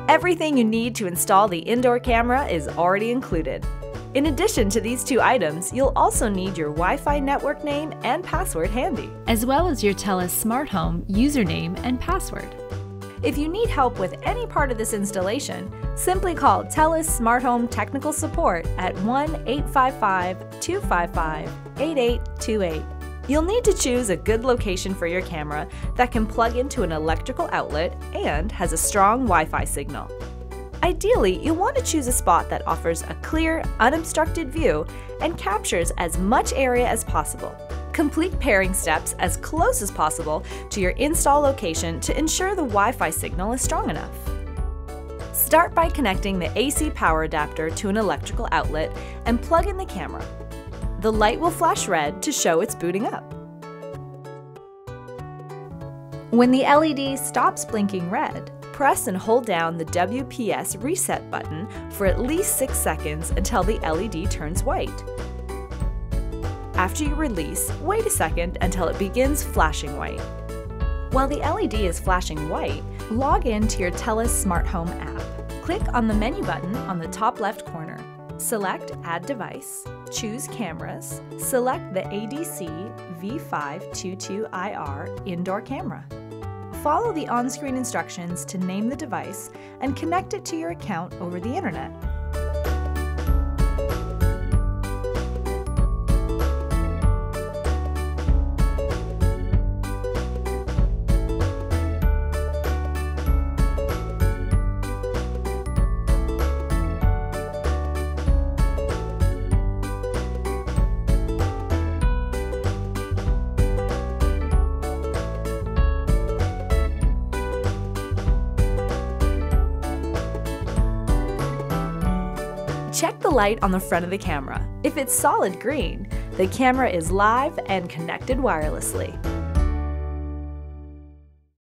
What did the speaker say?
Everything you need to install the indoor camera is already included. In addition to these two items, you'll also need your Wi-Fi network name and password handy, as well as your TELUS Smart Home username and password. If you need help with any part of this installation, simply call TELUS Smart Home Technical Support at 1-855-255-8828. You'll need to choose a good location for your camera that can plug into an electrical outlet and has a strong Wi-Fi signal. Ideally, you'll want to choose a spot that offers a clear, unobstructed view and captures as much area as possible. Complete pairing steps as close as possible to your install location to ensure the Wi-Fi signal is strong enough. Start by connecting the AC power adapter to an electrical outlet and plug in the camera. The light will flash red to show it's booting up. When the LED stops blinking red, press and hold down the WPS reset button for at least 6 seconds until the LED turns white. After you release, wait a second until it begins flashing white. While the LED is flashing white, log in to your TELUS Smart Home app. Click on the menu button on the top left corner. Select Add Device, choose Cameras, select the ADC V522IR Indoor Camera. Follow the on-screen instructions to name the device and connect it to your account over the internet. Check the light on the front of the camera. If it's solid green, the camera is live and connected wirelessly.